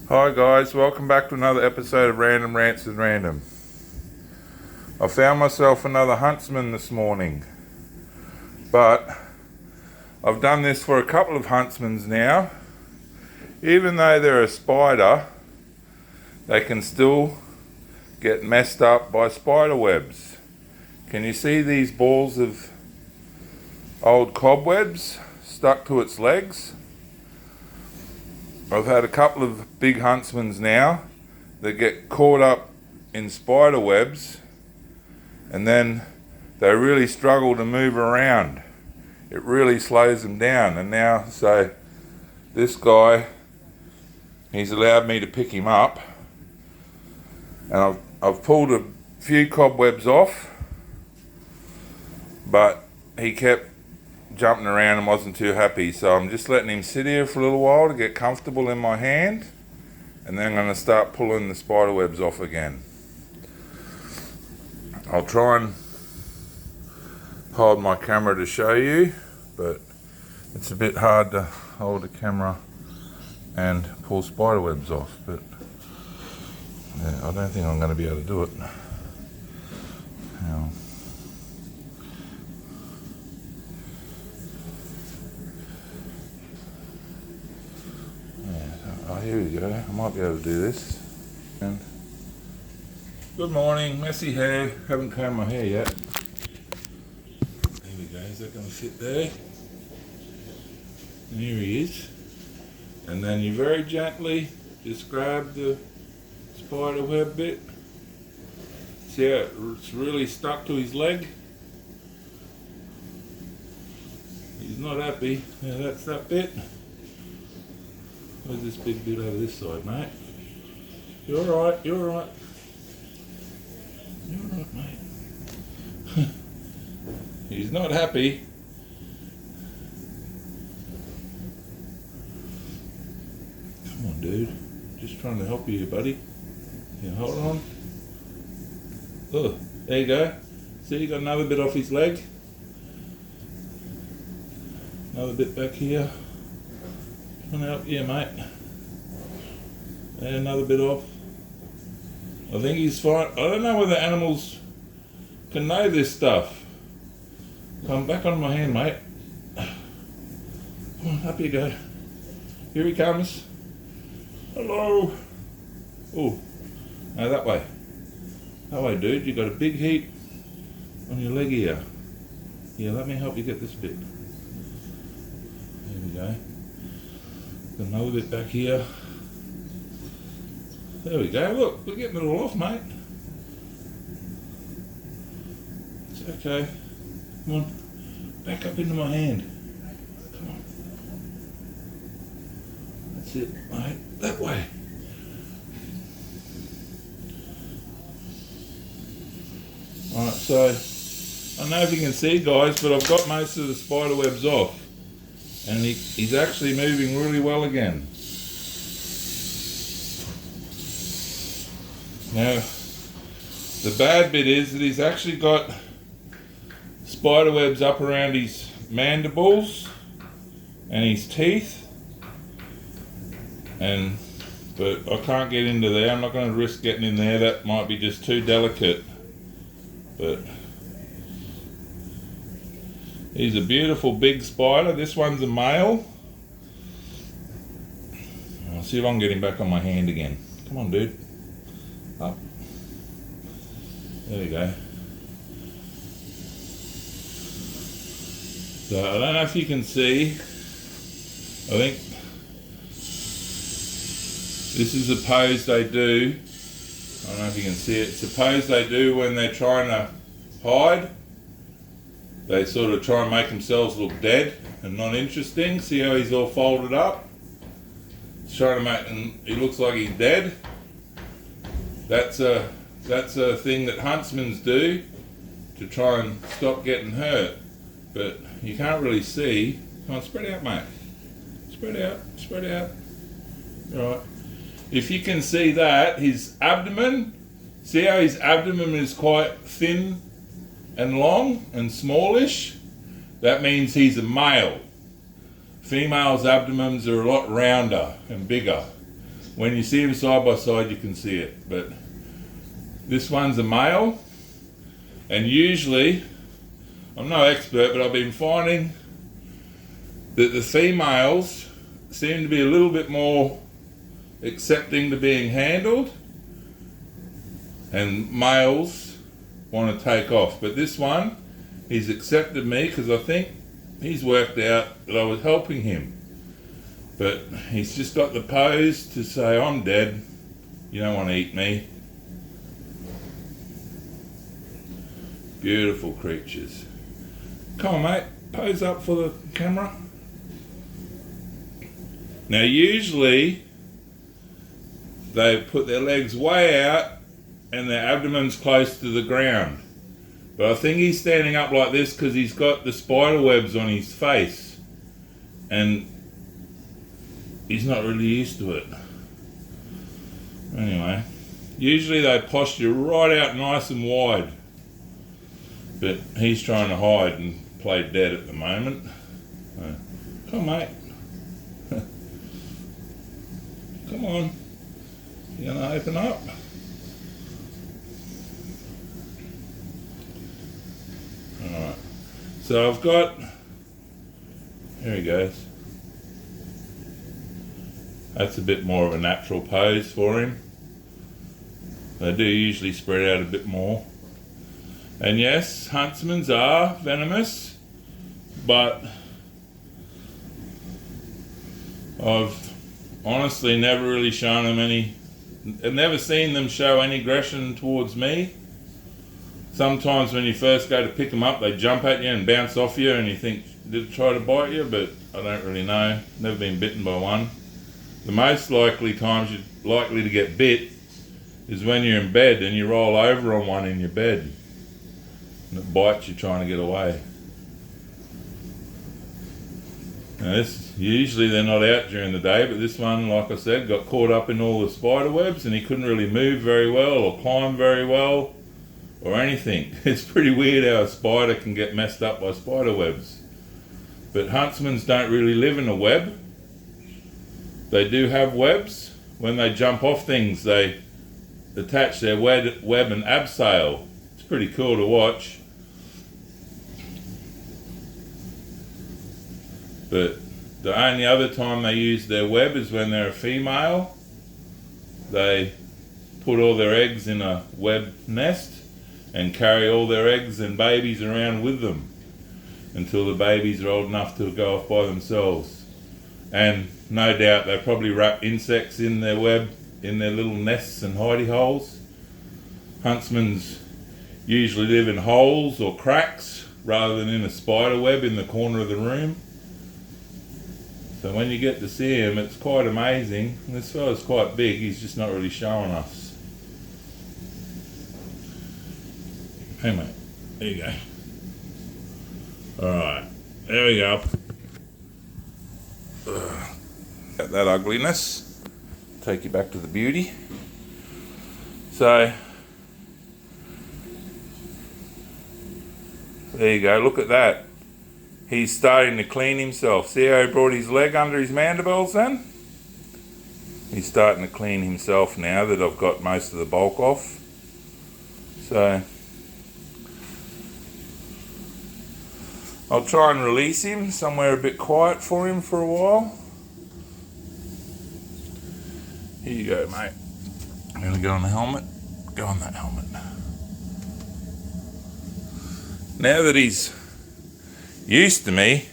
Hi guys, welcome back to another episode of Random Rants and Random. I found myself another huntsman this morning, but I've done this for a couple of huntsmans now. Even though they're a spider, they can still get messed up by spider webs. Can you see these balls of old cobwebs stuck to its legs? I've had a couple of big huntsmans now that get caught up in spider webs and then they really struggle to move around. It really slows them down. And now, so this guy, he's allowed me to pick him up, and I've pulled a few cobwebs off, but he kept jumping around and wasn't too happy, so I'm just letting him sit here for a little while to get comfortable in my hand, and then I'm going to start pulling the spider webs off again. I'll try and hold my camera to show you, but it's a bit hard to hold the camera and pull spider webs off, but yeah, I don't think I'm going to be able to do it. Now, here we go. I might be able to do this. And good morning, messy hair. Haven't combed my hair yet. There we go. Is that going to fit there? And here he is. And then you very gently just grab the spider web bit. See how it's really stuck to his leg? He's not happy. Yeah, that's that bit. Where's this big bit over this side, mate? You're alright, you're alright. You're alright, mate. He's not happy. Come on, dude. Just trying to help you, buddy. Yeah, hold on. Oh, there you go. See, you got another bit off his leg. Another bit back here. Trying to help you, mate. And another bit off. I think he's fine. I don't know whether animals can know this stuff. Come back on my hand, mate. Come on, up you go. Here he comes. Hello. Oh, no, that way. That way, dude. You got a big heat on your leg here. Yeah, let me help you get this bit. There we go. Another bit back here. There we go. Look, we're getting it all off, mate. It's okay. Come on. Back up into my hand. Come on. That's it, mate. That way. Alright, so I don't know if you can see, guys, but I've got most of the spider webs off. And he's actually moving really well again. Now, the bad bit is that he's actually got spider webs up around his mandibles and his teeth. But I can't get into there. I'm not going to risk getting in there. That might be just too delicate. But he's a beautiful big spider. This one's a male. I'll see if I can get him back on my hand again. Come on, dude. Up. There we go. So I don't know if you can see. I think this is a pose they do. I don't know if you can see it. It's a pose they do when they're trying to hide. They sort of try and make themselves look dead and not interesting. See how he's all folded up? He's trying to make, and he looks like he's dead. That's a thing that huntsmen do to try and stop getting hurt. But you can't really see. Come on, spread out, mate. Spread out, spread out. All right. If you can see that, his abdomen, see how his abdomen is quite thin and long and smallish? That means he's a male. Females' abdomens are a lot rounder and bigger. when you see them side by side you can see it. But this one's a male, and usually, I'm no expert, but I've been finding that the females seem to be a little bit more accepting to being handled, and males want to take off. But this one, he's accepted me because I think he's worked out that I was helping him. But he's just got the pose to say, I'm dead, you don't want to eat me. Beautiful creatures. Come on, mate, pose up for the camera. Now usually they put their legs way out and their abdomen's close to the ground. But I think he's standing up like this because he's got the spider webs on his face and he's not really used to it. Anyway, usually they posture right out nice and wide, but he's trying to hide and play dead at the moment. Come on, mate. Come on. You gonna open up? Alright. So I've got, here he goes. That's a bit more of a natural pose for him. They do usually spread out a bit more. And yes, huntsmans are venomous, but I've honestly never really shown them any, I've never seen them show any aggression towards me. Sometimes when you first go to pick them up, they jump at you and bounce off you and you think, did it try to bite you? But I don't really know. Never been bitten by one. The most likely times you're likely to get bit is when you're in bed and you roll over on one in your bed and it bites you trying to get away. Now this, usually they're not out during the day, but this one, like I said, got caught up in all the spider webs and he couldn't really move very well or climb very well or anything. It's pretty weird how a spider can get messed up by spider webs. But huntsmen don't really live in a web. They do have webs. When they jump off things, they attach their web and abseil. It's pretty cool to watch. But the only other time they use their web is when they're a female. They put all their eggs in a web nest and carry all their eggs and babies around with them until the babies are old enough to go off by themselves. And no doubt they probably wrap insects in their web, in their little nests and hidey holes. Huntsmen usually live in holes or cracks rather than in a spider web in the corner of the room. So when you get to see him, it's quite amazing. This fella's quite big, he's just not really showing us. Hey mate, there you go. Alright, there we go. Got that ugliness. Take you back to the beauty. So, there you go, look at that. He's starting to clean himself. See how he brought his leg under his mandibles then? He's starting to clean himself now that I've got most of the bulk off. So, I'll try and release him somewhere a bit quiet for him for a while. Here you go, mate. I'm going to go on the helmet. Go on that helmet. Now that he's used to me,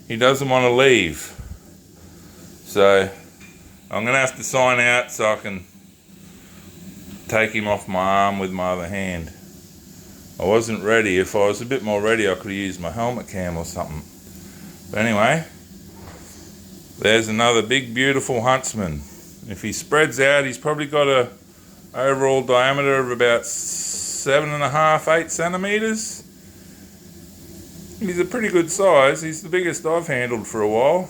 he doesn't want to leave. So I'm going to have to sign out so I can take him off my arm with my other hand. I wasn't ready. If I was a bit more ready, I could have used my helmet cam or something. But anyway, there's another big, beautiful huntsman. If he spreads out, he's probably got a overall diameter of about 7.5, 8 centimeters. He's a pretty good size. He's the biggest I've handled for a while.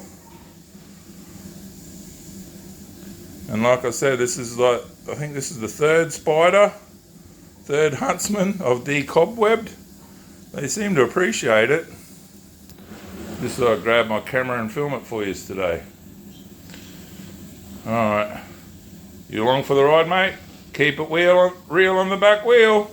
And like I said, this is I think this is the third huntsman I've decobwebbed. They seem to appreciate it. Just thought I'd grab my camera and film it for you today. Alright, You along for the ride, mate? Keep it real on the back wheel.